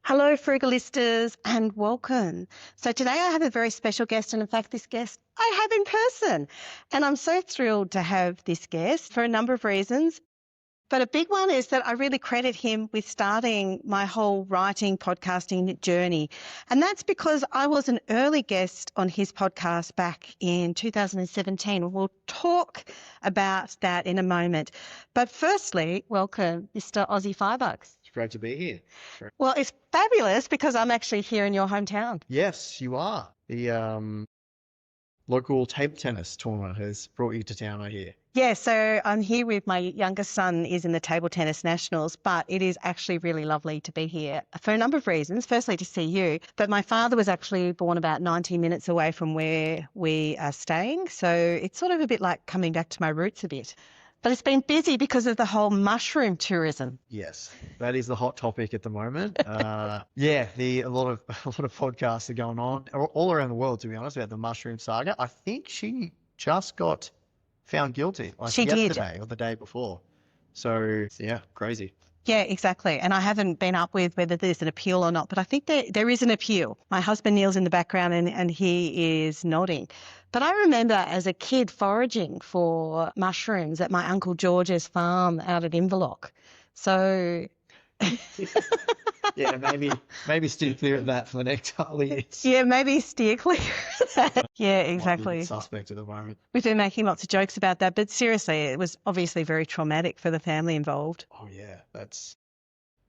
Hello, Frugalistas, and welcome. So today I have a very special guest, and in fact, this guest I have in person. And I'm so thrilled to have this guest for a number of reasons. But a big one is that I really credit him with starting my whole writing, podcasting journey. And that's because I was an early guest on his podcast back in 2017. We'll talk about that in a moment. But firstly, welcome, Mr. Aussie Firebugs. It's great to be here. Well, it's fabulous because I'm actually here in your hometown. Yes, you are. The local table tennis tournament has brought you to town, I hear. Yeah, so I'm here with my youngest son is in the table tennis nationals, but it is actually really lovely to be here for a number of reasons. Firstly, to see you, but my father was actually born about 90 minutes away from where we are staying. So it's sort of a bit like coming back to my roots a bit. But it's been busy because of the whole mushroom tourism. Yes, that is the hot topic at the moment. Yeah, a lot of podcasts are going on all around the world, to be honest, about the mushroom saga. I think she just got found guilty yesterday or the day before. So yeah, crazy. Yeah, exactly. And I haven't been up with whether there's an appeal or not, but I think there is an appeal. My husband Neil's in the background and he is nodding. But I remember as a kid foraging for mushrooms at my Uncle George's farm out at Inverloch. So yeah, maybe steer clear of that for the next couple of years. Yeah, maybe steer clear of that. Yeah, exactly. Suspect at the moment. We've been making lots of jokes about that, but seriously, it was obviously very traumatic for the family involved. Oh yeah, it's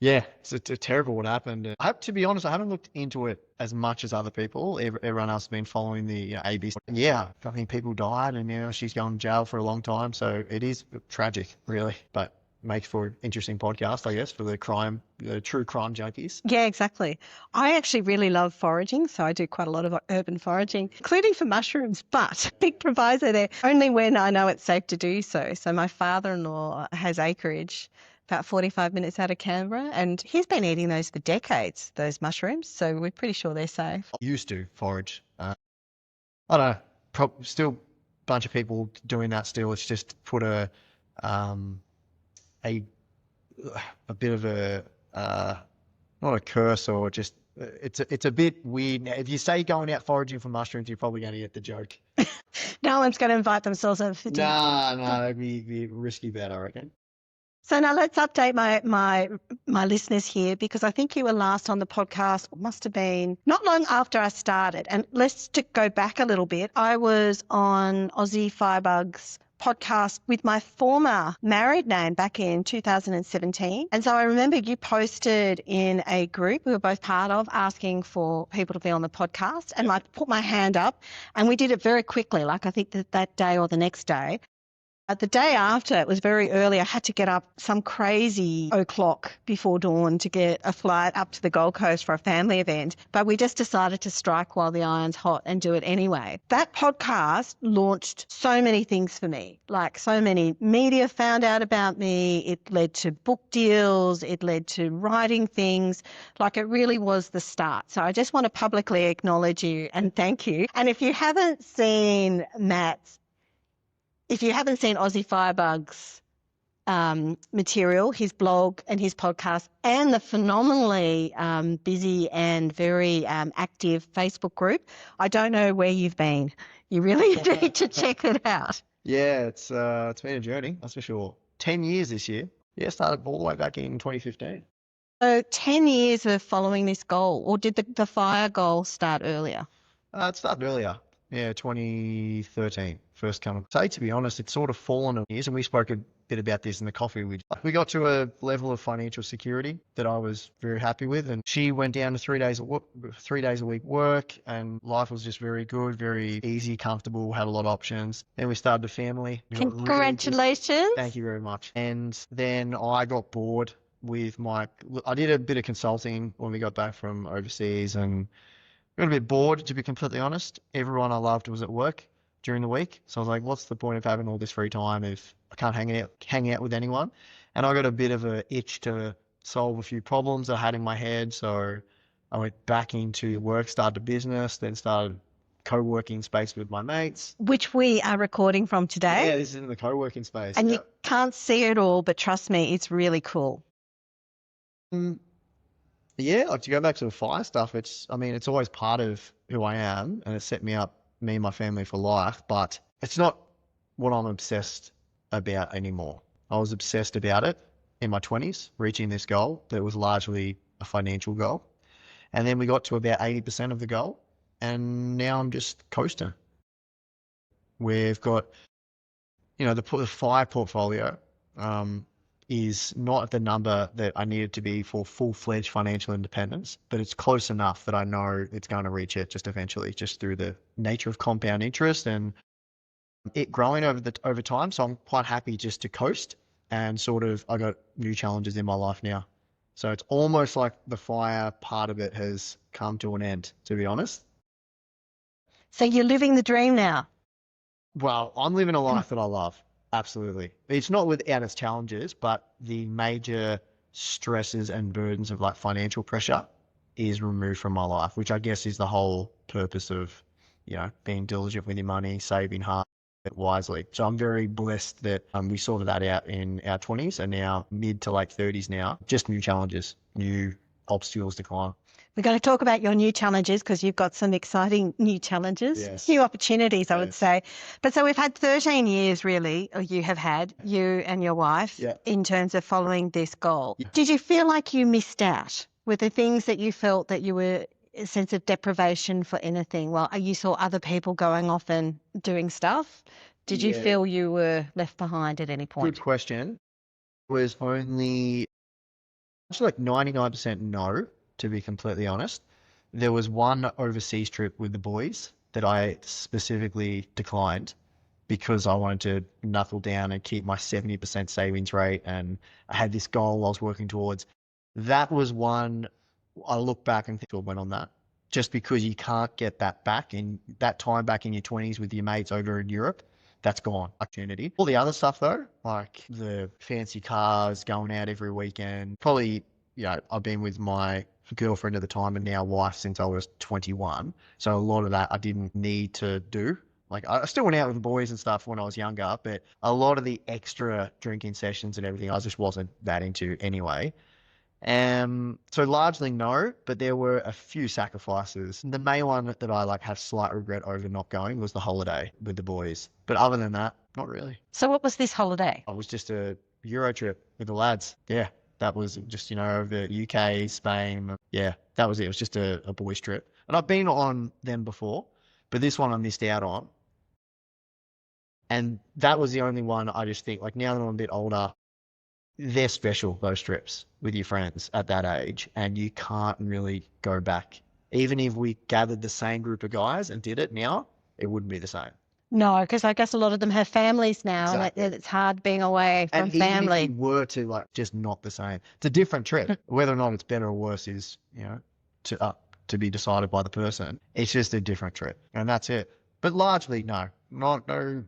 a terrible what happened. To be honest, I haven't looked into it as much as other people. Everyone else has been following the ABC. Yeah, I think people died and she's gone to jail for a long time. So it is tragic, really, but makes for an interesting podcast, I guess, for the true crime junkies. Yeah, exactly. I actually really love foraging, so I do quite a lot of urban foraging, including for mushrooms, but big proviso there, only when I know it's safe to do so. So my father-in-law has acreage about 45 minutes out of Canberra, and he's been eating those for decades, those mushrooms, so we're pretty sure they're safe. I used to forage. I don't know, still a bunch of people doing that still. It's just put a bit of a not a curse or just it's a bit weird. If you say going out foraging for mushrooms, you're probably going to get the joke. No one's going to invite themselves over for dinner. No, that'd be a risky bet, I reckon. So now let's update my listeners here, because I think you were last on the podcast, must have been not long after I started. And let's go back a little bit. I was on Aussie Firebug's podcast with my former married name back in 2017. And so I remember you posted in a group we were both part of asking for people to be on the podcast. And I put my hand up and we did it very quickly, like I think that day or the next day. The day after, it was very early. I had to get up some crazy o'clock before dawn to get a flight up to the Gold Coast for a family event. But we just decided to strike while the iron's hot and do it anyway. That podcast launched so many things for me. Like so many media found out about me. It led to book deals. It led to writing things. Like it really was the start. So I just want to publicly acknowledge you and thank you. And if you haven't seen Aussie Firebug's material, his blog and his podcast, and the phenomenally busy and very active Facebook group, I don't know where you've been. You really need to check it out. Yeah, it's been a journey, that's for sure. 10 years this year. Yeah, started all the way back in 2015. So 10 years of following this goal, or did the FIRE goal start earlier? It started earlier. Yeah, 2013, first come. Say, to be honest, it's sort of fallen on years, and we spoke a bit about this in the coffee. We got to a level of financial security that I was very happy with, and she went down to 3 days a week work, and life was just very good, very easy, comfortable, had a lot of options. Then we started a family. Congratulations. Thank you very much. And then I got bored with I did a bit of consulting when we got back from overseas, and got a bit bored, to be completely honest. Everyone I loved was at work during the week. So I was like, what's the point of having all this free time if I can't hang out with anyone? And I got a bit of an itch to solve a few problems I had in my head. So I went back into work, started a business, then started co-working space with my mates. Which we are recording from today. Yeah, this is in the co-working space. And you can't see it all, but trust me, it's really cool. Yeah, like to go back to the fire stuff, I mean, it's always part of who I am and it's set me up, me and my family for life, but it's not what I'm obsessed about anymore. I was obsessed about it in my 20s, reaching this goal that was largely a financial goal. And then we got to about 80% of the goal, and now I'm just coasting. We've got, the FIRE portfolio is not at the number that I need it to be for full-fledged financial independence, but it's close enough that I know it's going to reach it just eventually, just through the nature of compound interest and it growing over time. So I'm quite happy just to coast and sort of I got new challenges in my life now. So it's almost like the FIRE part of it has come to an end, to be honest. So you're living the dream now. Well, I'm living a life that I love. Absolutely. It's not without its challenges, but the major stresses and burdens of like financial pressure is removed from my life, which I guess is the whole purpose of, being diligent with your money, saving hard, wisely. So I'm very blessed that we sorted that out in our 20s and now mid to late 30s now. Just new challenges, new obstacles to climb. We're going to talk about your new challenges because you've got some exciting new challenges, Yes. new opportunities, I would Yes. say. But so we've had 13 years really, or you have had, you and your wife, Yeah. in terms of following this goal. Yeah. Did you feel like you missed out with the things that you felt that you were a sense of deprivation for anything? Well, you saw other people going off and doing stuff. Did you Yeah. feel you were left behind at any point? Good question. Was only actually like 99% no, to be completely honest. There was one overseas trip with the boys that I specifically declined because I wanted to knuckle down and keep my 70% savings rate. And I had this goal I was working towards. That was one I look back and think I went on that just because you can't get that back in that time back in your 20s with your mates over in Europe. That's gone. Opportunity. All the other stuff though, like the fancy cars, going out every weekend, probably, I've been with my girlfriend at the time and now wife since I was 21. So a lot of that I didn't need to do. Like I still went out with the boys and stuff when I was younger, but a lot of the extra drinking sessions and everything I just wasn't that into anyway. So largely no, but there were a few sacrifices. The main one that I like have slight regret over not going was the holiday with the boys. But other than that, not really. So what was this holiday? I was just a Euro trip with the lads. Yeah, that was just, over UK, Spain. Yeah, that was it. It was just a boys trip. And I've been on them before, but this one I missed out on. And that was the only one I just think, like now that I'm a bit older, they're special, those trips with your friends at that age, and you can't really go back. Even if we gathered the same group of guys and did it now, it wouldn't be the same. No, because I guess a lot of them have families now, Exactly. and it's hard being away from And even family. if you were to like just not the same, it's a different trip. Whether or not it's better or worse is, to be decided by the person. It's just a different trip, and that's it. But largely, no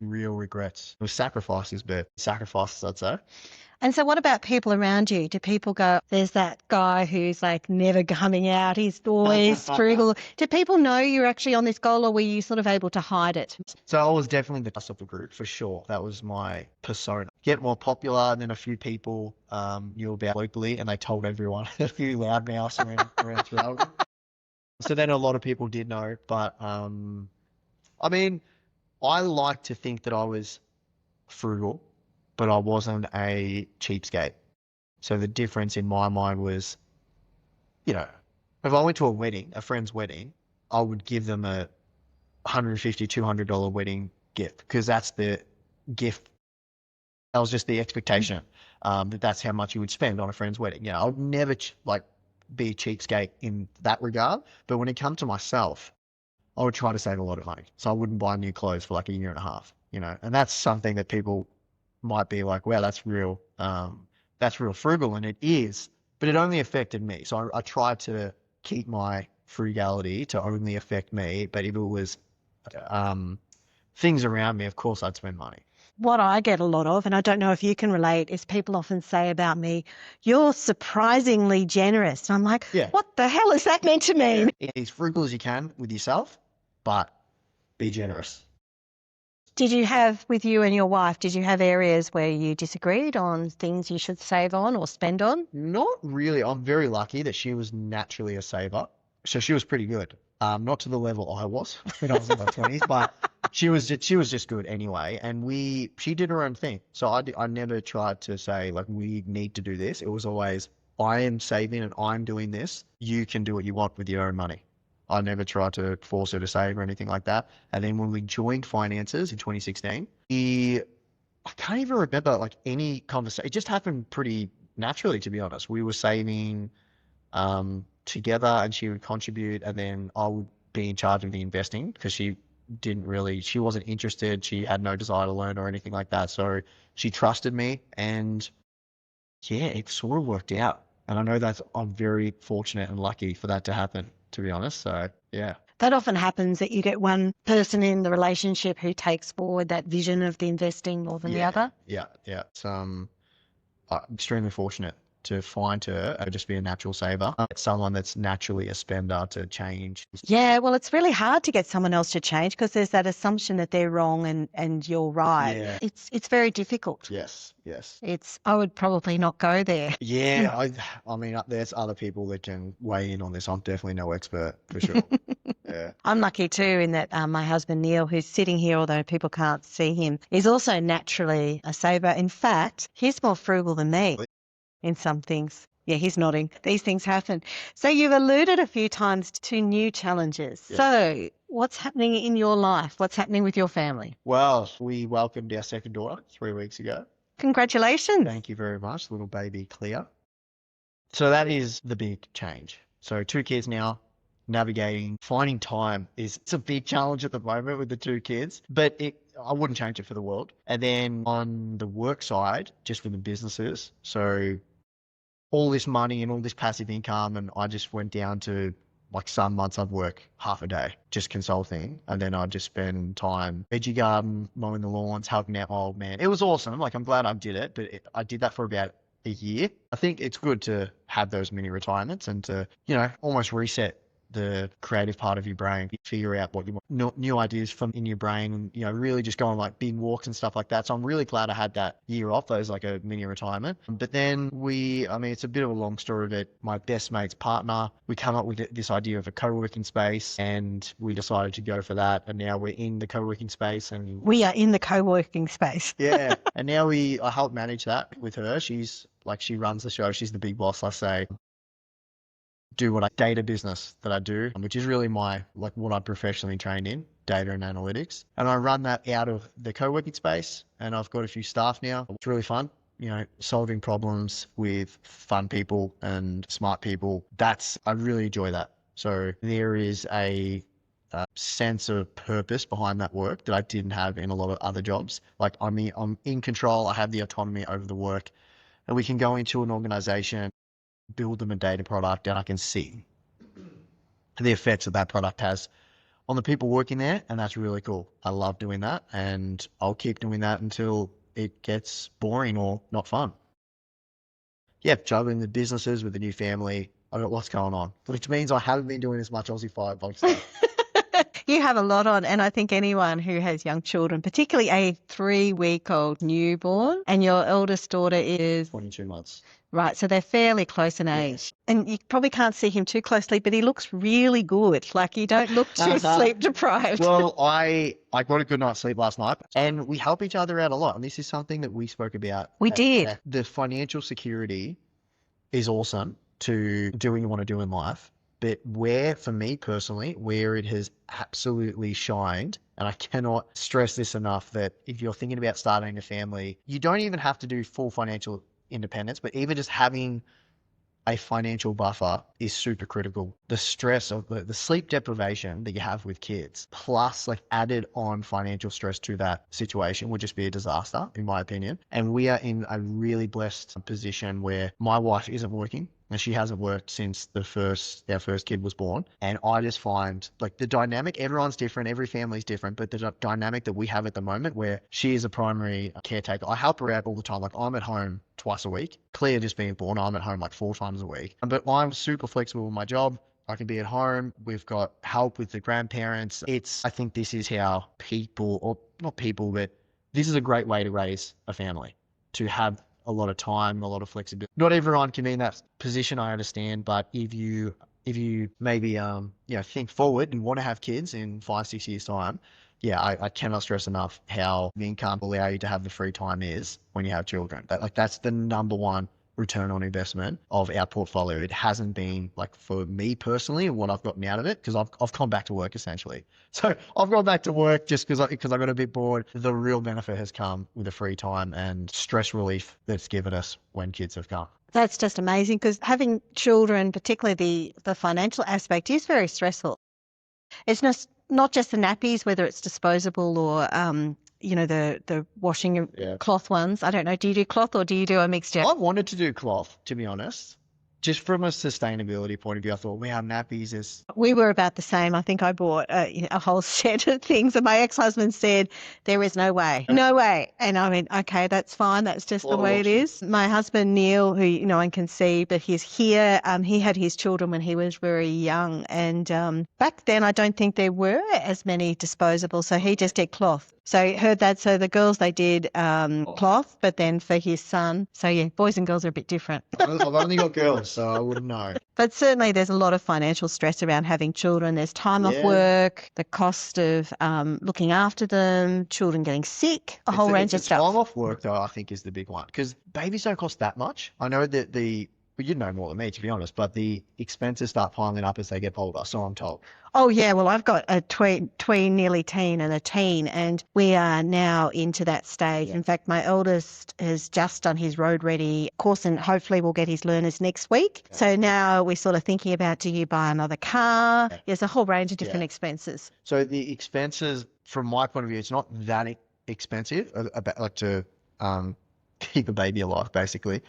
real regrets. It was sacrifices, but sacrifices, I'd say. And so what about people around you? Do people go, there's that guy who's like never coming out, he's always frugal. Do people know you're actually on this goal, or were you sort of able to hide it? So I was definitely the best of the group for sure. That was my persona. Get more popular, and then a few people knew about locally, and they told everyone. A few loudmouths around Frugal. So then a lot of people did know, but I mean, I like to think that I was frugal, but I wasn't a cheapskate. So the difference in my mind was, if I went to a friend's wedding, I would give them a $150, $200 wedding gift because that's the gift. That was just the expectation that's how much you would spend on a friend's wedding. I would never be a cheapskate in that regard. But when it comes to myself, I would try to save a lot of money. So I wouldn't buy new clothes for like a year and a half, and that's something that people might be like, wow, that's real frugal. And it is, but it only affected me. So I tried to keep my frugality to only affect me. But if it was things around me, of course I'd spend money. What I get a lot of, and I don't know if you can relate, is people often say about me, you're surprisingly generous. And I'm like, Yeah. What the hell is that meant to mean? Be as frugal as you can with yourself, but be generous. Did you have, with you and your wife, did you have areas where you disagreed on things you should save on or spend on? Not really. I'm very lucky that she was naturally a saver. So she was pretty good. Not to the level I was when I was in my 20s, but she was just good anyway. And she did her own thing. So I never tried to say like, we need to do this. It was always, I am saving and I'm doing this. You can do what you want with your own money. I never tried to force her to save or anything like that. And then when we joined finances in 2016, I can't even remember like any conversation. It just happened pretty naturally, to be honest. We were saving together and she would contribute and then I would be in charge of the investing because she wasn't interested. She had no desire to learn or anything like that. So she trusted me and yeah, it sort of worked out. And I know I'm very fortunate and lucky for that to happen, to be honest. So yeah. That often happens, that you get one person in the relationship who takes forward that vision of the investing more than the other. Yeah. It's I'm extremely fortunate to find her just be a natural saver. It's someone that's naturally a spender to change. Yeah, well, it's really hard to get someone else to change because there's that assumption that they're wrong and you're right. Yeah. It's very difficult. Yes. I would probably not go there. Yeah, I mean, there's other people that can weigh in on this. I'm definitely no expert for sure. Yeah. I'm lucky too in that my husband Neil, who's sitting here, although people can't see him, is also naturally a saver. In fact, he's more frugal than me in some things. Yeah, he's nodding. These things happen. So you've alluded a few times to new challenges. Yeah. So what's happening in your life? What's happening with your family? Well, we welcomed our second daughter 3 weeks ago. Congratulations. Thank you very much, little baby Clea. So that is the big change. So 2 kids now, navigating, finding time it's a big challenge at the moment with the 2 kids, but I wouldn't change it for the world. And then on the work side, just with the businesses, so all this money and all this passive income, and I just went down to like some months I'd work half a day just consulting, and then I'd just spend time veggie garden, mowing the lawns, helping out my old man. It was awesome. Like I'm glad I did it, but I did that for about a year. I think it's good to have those mini retirements and to, almost reset the creative part of your brain, figure out what you want, new ideas from in your brain, and really just go on like big walks and stuff like that. So I'm really glad I had that year off. That was like a mini retirement. But then it's a bit of a long story, but my best mate's partner, we come up with this idea of a co-working space and we decided to go for that. And now we're in the co-working space and we are in the co-working space. Yeah. And now I help manage that with her. She runs the show. She's the big boss, I say. Do data business that I do, which is really what I'm professionally trained in, data and analytics. And I run that out of the co-working space and I've got a few staff now. It's really fun, solving problems with fun people and smart people. I really enjoy that. So there is a sense of purpose behind that work that I didn't have in a lot of other jobs. Like I'm in control. I have the autonomy over the work and we can go into an organization, build them a data product, and I can see the effects that product has on the people working there, and that's really cool. I love doing that, and I'll keep doing that until it gets boring or not fun. Yeah, juggling the businesses with the new family. I got lots going on, which means I haven't been doing as much Aussie Firebug stuff. You have a lot on, and I think anyone who has young children, particularly a 3-week-old newborn, and your eldest daughter is 22 months. Right, so they're fairly close in age. Yes. And you probably can't see him too closely, but he looks really good. Like you don't look too sleep deprived. Well, I got a good night's sleep last night, and we help each other out a lot. And this is something that we spoke about. We did. The financial security is awesome to do what you want to do in life. But for me personally, where it has absolutely shined, and I cannot stress this enough, that if you're thinking about starting a family, you don't even have to do full financial independence, but even just having a financial buffer is super critical. The stress of the sleep deprivation that you have with kids, plus added on financial stress to that situation, would just be a disaster, in my opinion. And we are in a really blessed position where my wife isn't working. And she hasn't worked since our first kid was born. And I just find the dynamic, everyone's different, every family's different, but the dynamic that we have at the moment where she is a primary caretaker, I help her out all the time. I'm at home twice a week. Clea just being born, I'm at home 4 times a week. But I'm super flexible with my job. I can be at home. We've got help with the grandparents. I think this is how people, or not people, but this is a great way to raise a family, to have a lot of time, a lot of flexibility. Not everyone can be in that position, I understand, but if you maybe think forward and want to have kids in 5-6 years time, yeah, I cannot stress enough how the income will allow you to have the free time is when you have children. That's the number one return on investment of our portfolio. It hasn't been like for me personally and what I've gotten out of it, because I've gone back to work essentially. So I've gone back to work just because I got a bit bored. The real benefit has come with the free time and stress relief that's given us when kids have come. That's just amazing, because having children, particularly the financial aspect, is very stressful. It's not just the nappies, whether it's disposable or the washing cloth ones. I don't know. Do you do cloth or do you do a mixture? I wanted to do cloth, to be honest. Just from a sustainability point of view, I thought, wow, nappies is... We were about the same. I think I bought a whole set of things, and my ex-husband said, there is no way. No way. And I went, okay, that's fine. That's just the way it is. My husband, Neil, who no one can see, but he's here. He had his children when he was very young. And back then, I don't think there were as many disposable. So he just did cloth. So I heard that. So the girls, they did cloth, but then for his son. So yeah, boys and girls are a bit different. I've only got girls, so I wouldn't know. But certainly there's a lot of financial stress around having children. There's time off work, the cost of looking after them, children getting sick, a whole range of stuff. Time off work, though, I think is the big one, because babies don't cost that much. I know that well, you know more than me, to be honest, but the expenses start piling up as they get older, so I'm told. Oh, yeah. Well, I've got a tween, nearly teen, and a teen, and we are now into that stage. In fact, my eldest has just done his road ready course, and hopefully we'll get his learners next week. So now we're sort of thinking about, do you buy another car? There's a whole range of different expenses. So the expenses, from my point of view, it's not that expensive, like to keep a baby alive, basically.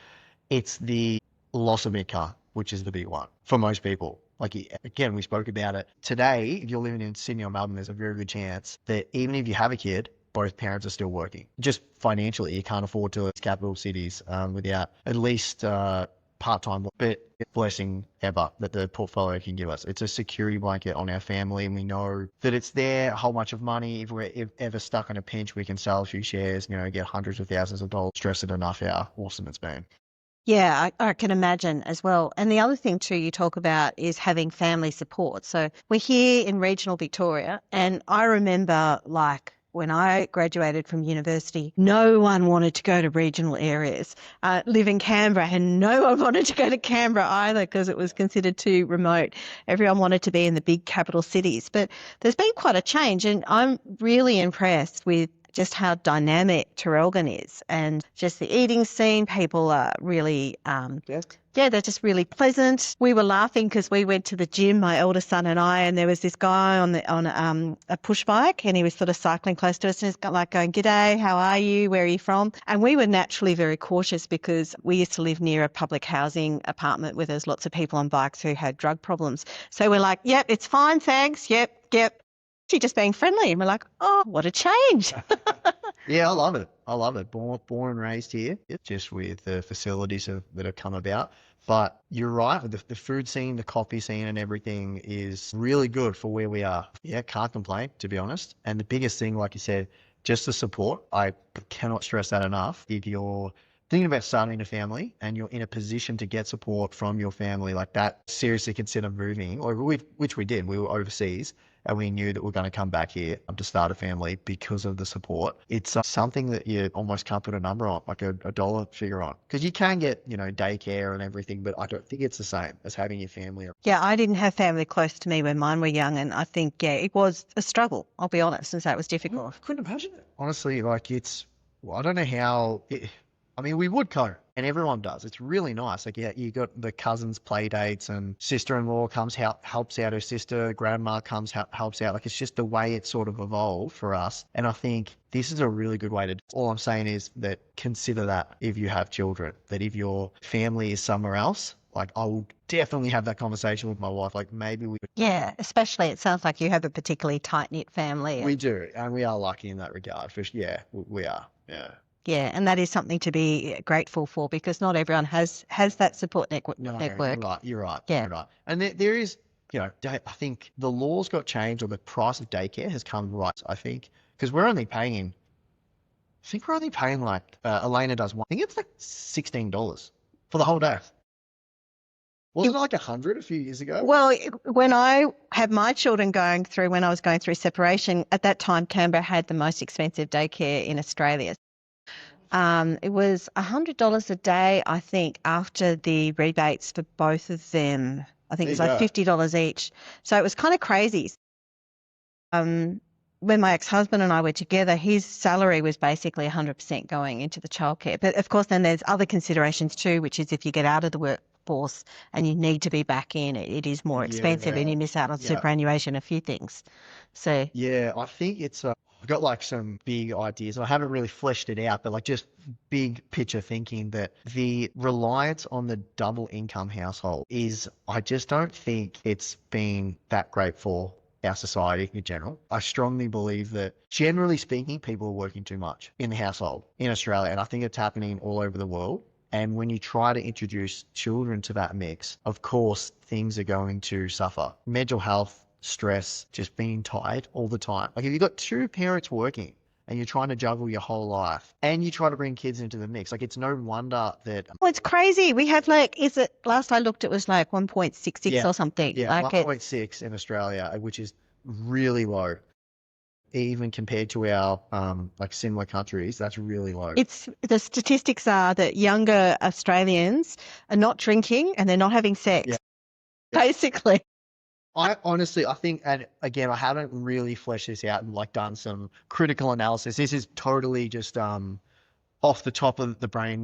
It's the loss of income, which is the big one for most people. Like, again, we spoke about it today. If you're living in Sydney or Melbourne, there's a very good chance that even if you have a kid, both parents are still working. Just financially, you can't afford to capital cities without at least part-time. But blessing ever that the portfolio can give us. It's a security blanket on our family, and we know that it's there, a whole bunch of money. If we're ever stuck in a pinch, we can sell a few shares, get hundreds of thousands of dollars. Stress it enough how awesome it's been. Yeah, I can imagine as well. And the other thing too you talk about is having family support. So we're here in regional Victoria, and I remember when I graduated from university, no one wanted to go to regional areas. Live in Canberra, and no one wanted to go to Canberra either because it was considered too remote. Everyone wanted to be in the big capital cities. But there's been quite a change, and I'm really impressed with just how dynamic Traralgon is, and just the eating scene. People are really, they're just really pleasant. We were laughing because we went to the gym, my eldest son and I, and there was this guy on a push bike, and he was sort of cycling close to us, and he's going, "G'day, how are you? Where are you from?" And we were naturally very cautious because we used to live near a public housing apartment where there's lots of people on bikes who had drug problems. So we're like, "Yep, it's fine, thanks. Yep." She's just being friendly, and we're like, oh, what a change. Yeah, I love it. Born and raised here, just with the facilities that have come about. But you're right, the food scene, the coffee scene and everything is really good for where we are. Yeah, can't complain, to be honest. And the biggest thing, like you said, just the support. I cannot stress that enough. If you're thinking about starting a family and you're in a position to get support from your family like that, seriously consider moving, which we did. We were overseas, and we knew that we're going to come back here to start a family because of the support. It's something that you almost can't put a number on, like a dollar figure on. Because you can get, daycare and everything, but I don't think it's the same as having your family. Yeah, I didn't have family close to me when mine were young, and I think, it was a struggle, I'll be honest, and so it was difficult. I couldn't imagine it. Honestly, I don't know how... we would cope, and everyone does. It's really nice. You got the cousins' play dates, and sister-in-law helps out her sister, grandma helps out. It's just the way it sort of evolved for us. And I think this is a really good way to... All I'm saying is that consider that if you have children, that if your family is somewhere else, I will definitely have that conversation with my wife. Maybe we... Yeah, especially it sounds like you have a particularly tight-knit family. We do, and we are lucky in that regard. Yeah, we are, yeah. Yeah, and that is something to be grateful for, because not everyone has that support network. No, you're right. Yeah. You're right. And there is, I think the laws got changed, or the price of daycare has come right, I think, because we're only paying, I think we're only paying like, Elena does one, I think it's like $16 for the whole day. Wasn't it like 100 a few years ago? Well, when I had my children when I was going through separation, at that time, Canberra had the most expensive daycare in Australia. It was $100 a day, I think, after the rebates for both of them. I think it was like $50 each. So it was kind of crazy. When my ex-husband and I were together, his salary was basically 100% going into the childcare. But of course, then there's other considerations too, which is if you get out of the workforce and you need to be back in, it is more expensive and you miss out on superannuation, a few things. So yeah, I think I've got like some big ideas. I haven't really fleshed it out, but like just big picture thinking that the reliance on the double income household I just don't think it's been that great for our society in general. I strongly believe that, generally speaking, people are working too much in the household in Australia, and I think it's happening all over the world. And when you try to introduce children to that mix, of course, things are going to suffer. Mental health, stress, just being tired all the time. Like if you've got two parents working and you're trying to juggle your whole life and you try to bring kids into the mix, like it's no wonder that... Well, it's crazy. We have last I looked, it was like 1.66 or something. Yeah, like 1.6 in Australia, which is really low. Even compared to our like similar countries, that's really low. The statistics are that younger Australians are not drinking and they're not having sex, basically. I think, and again, I haven't really fleshed this out and like done some critical analysis. This is totally just off the top of the brain.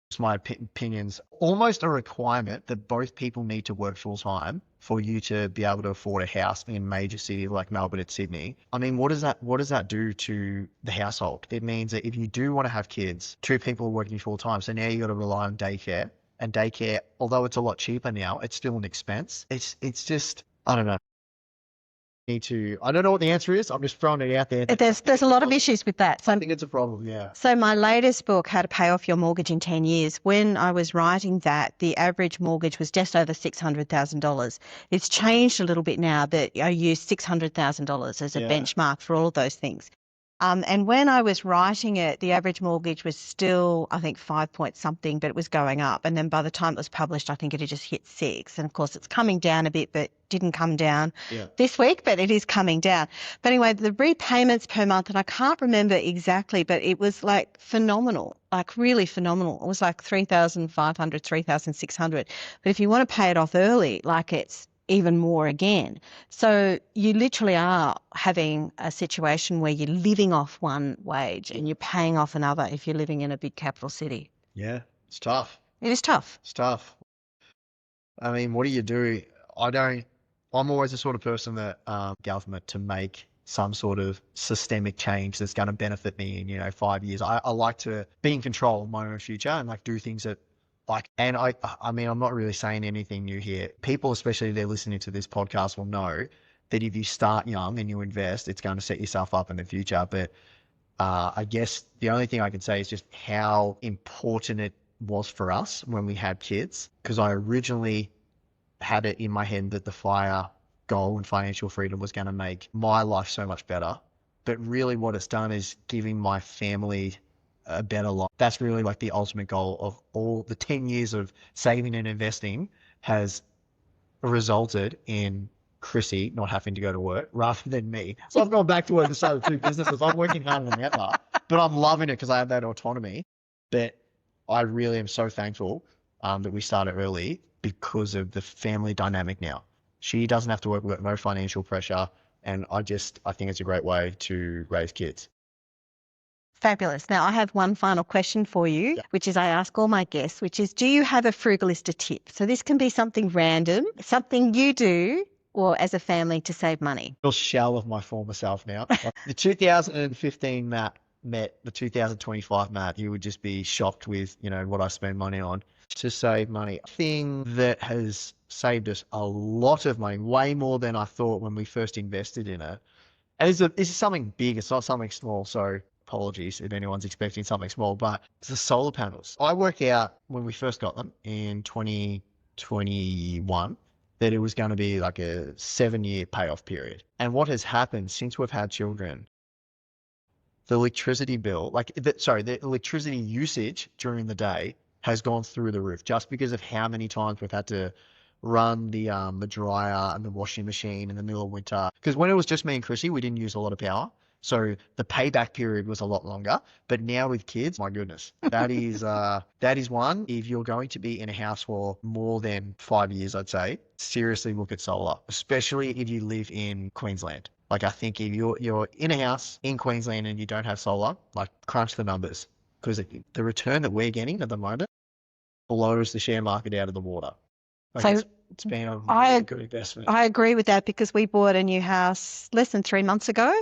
It's my opinions. Almost a requirement that both people need to work full time for you to be able to afford a house in a major city like Melbourne and Sydney. I mean, what does that do to the household? It means that if you do want to have kids, two people are working full time. So now you got to rely on daycare. And daycare, although it's a lot cheaper now, it's still an expense. It's just, I don't know. I don't know what the answer is. I'm just throwing it out there. There's a lot of issues with that. So I think it's a problem, yeah. So my latest book, How to Pay Off Your Mortgage in 10 Years, when I was writing that, the average mortgage was just over $600,000. It's changed a little bit now, that I use $600,000 as a benchmark for all of those things. And when I was writing it, the average mortgage was still, I think, 5 point something, but it was going up. And then by the time it was published, I think it had just hit 6. And of course, it's coming down a bit, but didn't come down this week, but it is coming down. But anyway, the repayments per month, and I can't remember exactly, but it was like phenomenal, like really phenomenal. It was like $3,500, $3,600. But if you want to pay it off early, like it's even more again. So you literally are having a situation where you're living off one wage and you're paying off another if you're living in a big capital city. Yeah, it's tough. It is tough. It's tough. I mean, what do you do? I'm always the sort of person that government to make some sort of systemic change that's going to benefit me in 5 years. I like to be in control of my own future and like do things that and I mean, I'm not really saying anything new here. People, especially if they're listening to this podcast, will know that if you start young and you invest, it's going to set yourself up in the future. But I guess the only thing I can say is just how important it was for us when we had kids, because I originally had it in my head that the FIRE goal and financial freedom was going to make my life so much better. But really what it's done is giving my family a better life. That's really like the ultimate goal of all the 10 years of saving and investing has resulted in Chrissy not having to go to work rather than me. So I've gone back to work and started 2 businesses. I'm working harder than ever, but I'm loving it because I have that autonomy. But I really am so thankful that we started early because of the family dynamic now. She doesn't have to work, we've got no financial pressure. And I think it's a great way to raise kids. Fabulous. Now, I have one final question for you, which is I ask all my guests, which is, do you have a Frugalista tip? So this can be something random, something you do or as a family to save money. Real shell of my former self now. The 2015 Matt met the 2025 Matt. You would just be shocked with, what I spend money on to save money. A thing that has saved us a lot of money, way more than I thought when we first invested in it. And this is something big. It's not something small. So apologies if anyone's expecting something small, but it's the solar panels. I worked out when we first got them in 2021 that it was going to be like a 7-year payoff period. And what has happened since we've had children, the electricity bill, the electricity usage during the day has gone through the roof just because of how many times we've had to run the dryer and the washing machine in the middle of winter. Because when it was just me and Chrissy, we didn't use a lot of power. So the payback period was a lot longer. But now with kids, my goodness, that is one. If you're going to be in a house for more than 5 years, I'd say, seriously look at solar, especially if you live in Queensland. Like, I think if you're in a house in Queensland and you don't have solar, like, crunch the numbers, because the return that we're getting at the moment blows the share market out of the water. Like, So it's been a really good investment. I agree with that, because we bought a new house less than 3 months ago,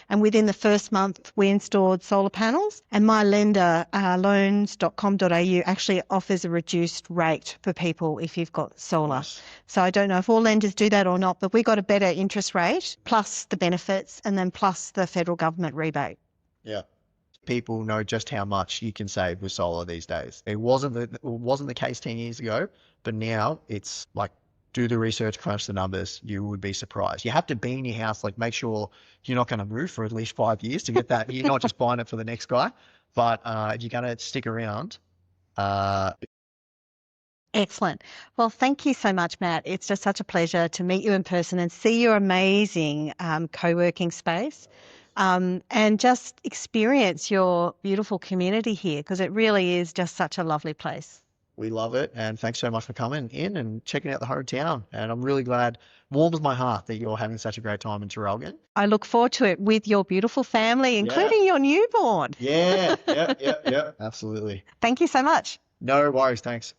and within the first month we installed solar panels, and my lender, loans.com.au, actually offers a reduced rate for people if you've got solar. Nice. So I don't know if all lenders do that or not, but we got a better interest rate plus the benefits and then plus the federal government rebate. Yeah. People know just how much you can save with solar these days. It wasn't the case 10 years ago, but now it's like, do the research, crunch the numbers. You would be surprised. You have to be in your house, like, make sure you're not going to move for at least 5 years to get that. You're not just buying it for the next guy, but if you're going to stick around. Excellent. Well, thank you so much, Matt. It's just such a pleasure to meet you in person and see your amazing co-working space, and just experience your beautiful community here, because it really is just such a lovely place. We love it, and thanks so much for coming in and checking out the hometown. And I'm really glad, warms my heart that you're having such a great time in Traralgon. I look forward to it with your beautiful family, including your newborn. Yeah, absolutely. Thank you so much. No worries, thanks.